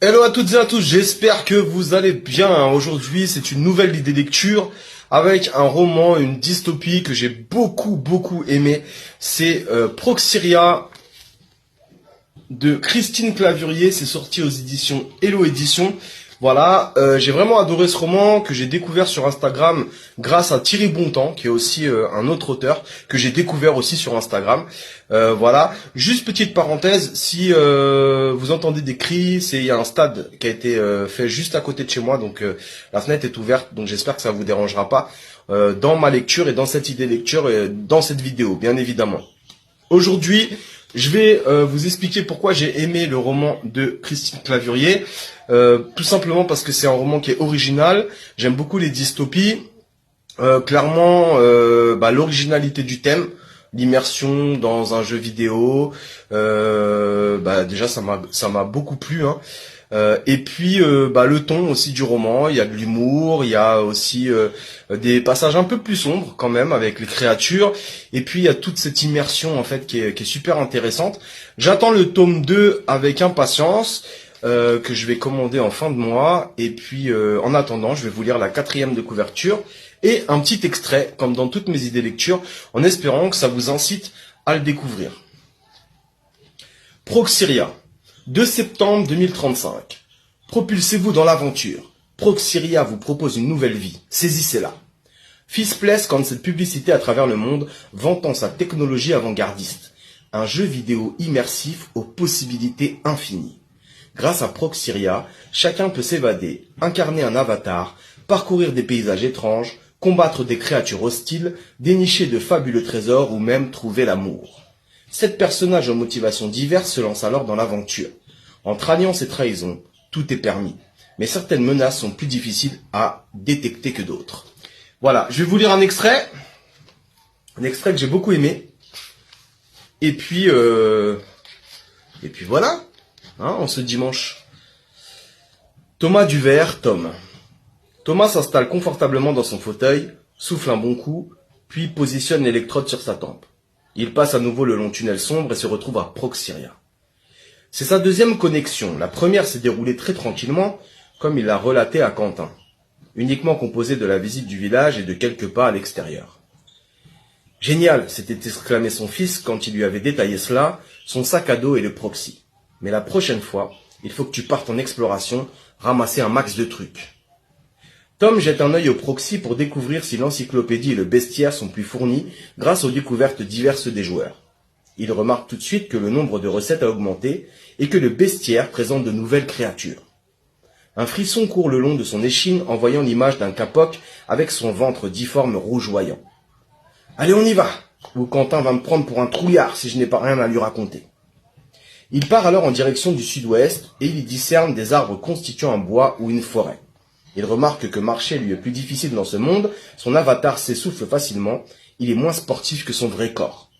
Hello à toutes et à tous, j'espère que vous allez bien. Aujourd'hui, c'est une nouvelle idée lecture avec un roman, une dystopie que j'ai beaucoup aimé. C'est Proxyria de Christine Clavurier. C'est sorti aux éditions Hello Éditions. Voilà, j'ai vraiment adoré ce roman que j'ai découvert sur Instagram grâce à Thierry Bontemps, qui est aussi un autre auteur que j'ai découvert aussi sur Instagram. Voilà, juste petite parenthèse, si vous entendez des cris, il y a un stade qui a été fait juste à côté de chez moi, donc la fenêtre est ouverte, donc j'espère que ça vous dérangera pas dans ma lecture et dans cette idée lecture et dans cette vidéo, bien évidemment. Aujourd'hui, je vais vous expliquer pourquoi j'ai aimé le roman de Christine Clavurier. Tout simplement parce que c'est un roman qui est original. J'aime beaucoup les dystopies. Clairement, l'originalité du thème, l'immersion dans un jeu vidéo, déjà ça m'a beaucoup plu, hein. Et puis le ton aussi du roman, il y a de l'humour, il y a aussi des passages un peu plus sombres quand même avec les créatures, et puis il y a toute cette immersion en fait qui est super intéressante. J'attends le tome 2 avec impatience, que je vais commander en fin de mois, et puis en attendant je vais vous lire la 4e de couverture et un petit extrait comme dans toutes mes idées lecture, en espérant que ça vous incite à le découvrir. Proxyria, 2 septembre 2035. Propulsez-vous dans l'aventure. Proxyria vous propose une nouvelle vie. Saisissez-la. Fils quand cette publicité à travers le monde, vantant sa technologie avant-gardiste. Un jeu vidéo immersif aux possibilités infinies. Grâce à Proxyria, chacun peut s'évader, incarner un avatar, parcourir des paysages étranges, combattre des créatures hostiles, dénicher de fabuleux trésors ou même trouver l'amour. 7 personnages aux motivations diverses se lancent alors dans l'aventure. Entre alliance et trahison, tout est permis. Mais certaines menaces sont plus difficiles à détecter que d'autres. Voilà, je vais vous lire un extrait que j'ai beaucoup aimé. Et puis voilà, hein, en ce dimanche. Thomas Duvert, Tom. Thomas s'installe confortablement dans son fauteuil, souffle un bon coup, puis positionne l'électrode sur sa tempe. Il passe à nouveau le long tunnel sombre et se retrouve à Proxyria. C'est sa 2e connexion. La première s'est déroulée très tranquillement, comme il l'a relaté à Quentin, uniquement composée de la visite du village et de quelques pas à l'extérieur. Génial, s'était exclamé son fils quand il lui avait détaillé cela, son sac à dos et le proxy. Mais la prochaine fois, il faut que tu partes en exploration, ramasser un max de trucs. Tom jette un œil au proxy pour découvrir si l'encyclopédie et le bestiaire sont plus fournis grâce aux découvertes diverses des joueurs. Il remarque tout de suite que le nombre de recettes a augmenté et que le bestiaire présente de nouvelles créatures. Un frisson court le long de son échine en voyant l'image d'un capoc avec son ventre difforme rougeoyant. « Allez, on y va, ou Quentin va me prendre pour un trouillard si je n'ai pas rien à lui raconter. » Il part alors en direction du sud-ouest et il y discerne des arbres constituant un bois ou une forêt. Il remarque que marcher lui est plus difficile dans ce monde, son avatar s'essouffle facilement, il est moins sportif que son vrai corps.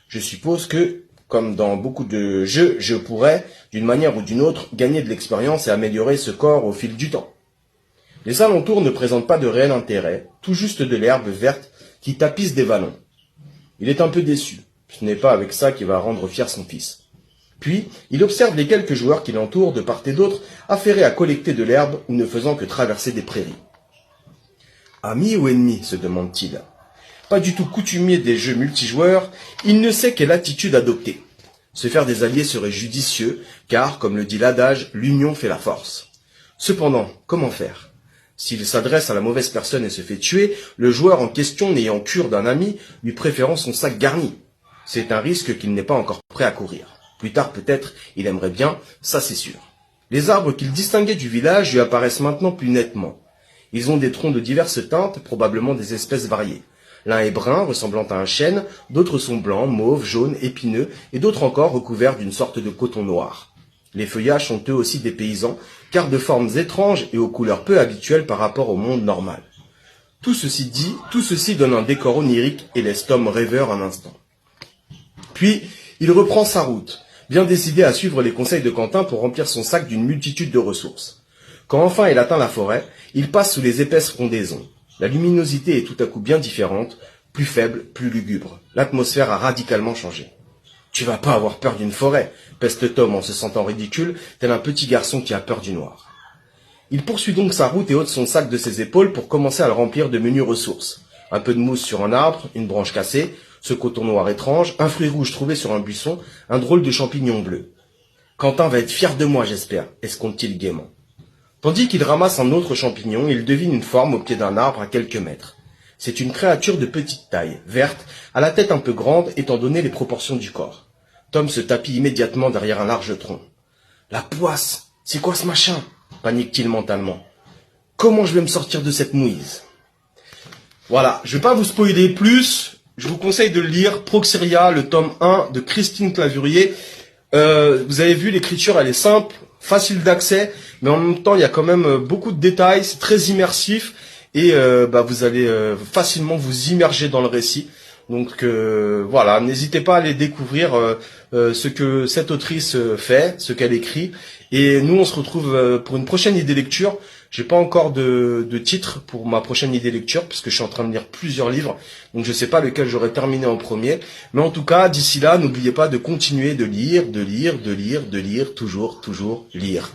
Je suppose que, comme dans beaucoup de jeux, je pourrais, d'une manière ou d'une autre, gagner de l'expérience et améliorer ce corps au fil du temps. Les alentours ne présentent pas de réel intérêt, tout juste de l'herbe verte qui tapisse des vallons. Il est un peu déçu, ce n'est pas avec ça qu'il va rendre fier son fils. Puis, il observe les quelques joueurs qui l'entourent de part et d'autre, affairés à collecter de l'herbe ou ne faisant que traverser des prairies. Ami ou ennemi, se demande-t-il. Pas du tout coutumier des jeux multijoueurs, il ne sait quelle attitude adopter. Se faire des alliés serait judicieux, car, comme le dit l'adage, l'union fait la force. Cependant, comment faire? S'il s'adresse à la mauvaise personne et se fait tuer, le joueur en question n'ayant cure d'un ami, lui préférant son sac garni. C'est un risque qu'il n'est pas encore prêt à courir. Plus tard peut-être, il aimerait bien, ça c'est sûr. Les arbres qu'il distinguait du village lui apparaissent maintenant plus nettement. Ils ont des troncs de diverses teintes, probablement des espèces variées. L'un est brun, ressemblant à un chêne, d'autres sont blancs, mauves, jaunes, épineux, et d'autres encore recouverts d'une sorte de coton noir. Les feuillages sont eux aussi des paysans, car de formes étranges et aux couleurs peu habituelles par rapport au monde normal. Tout ceci donne un décor onirique et laisse Tom rêveur un instant. Puis, il reprend sa route, bien décidé à suivre les conseils de Quentin pour remplir son sac d'une multitude de ressources. Quand enfin il atteint la forêt, il passe sous les épaisses frondaisons. La luminosité est tout à coup bien différente, plus faible, plus lugubre. L'atmosphère a radicalement changé. Tu vas pas avoir peur d'une forêt, peste Tom en se sentant ridicule, tel un petit garçon qui a peur du noir. Il poursuit donc sa route et ôte son sac de ses épaules pour commencer à le remplir de menus ressources. Un peu de mousse sur un arbre, une branche cassée, ce coton noir étrange, un fruit rouge trouvé sur un buisson, un drôle de champignon bleu. Quentin va être fier de moi, j'espère, escompte-t-il gaiement. Tandis qu'il ramasse un autre champignon, il devine une forme au pied d'un arbre à quelques mètres. C'est une créature de petite taille, verte, à la tête un peu grande étant donné les proportions du corps. Tom se tapit immédiatement derrière un large tronc. La poisse, c'est quoi ce machin? Panique-t-il mentalement. Comment je vais me sortir de cette mouise? Voilà, je vais pas vous spoiler plus, je vous conseille de le lire, Proxyria, le tome 1 de Christine Clavurier. Vous avez vu, l'écriture elle est simple, facile d'accès, mais en même temps il y a quand même beaucoup de détails, c'est très immersif et vous allez facilement vous immerger dans le récit. Donc voilà, n'hésitez pas à aller découvrir ce que cette autrice fait, ce qu'elle écrit. Et nous, on se retrouve pour une prochaine idée lecture. J'ai pas encore de titre pour ma prochaine idée lecture, parce que je suis en train de lire plusieurs livres. Donc je sais pas lequel j'aurai terminé en premier. Mais en tout cas, d'ici là, n'oubliez pas de continuer de lire, toujours lire.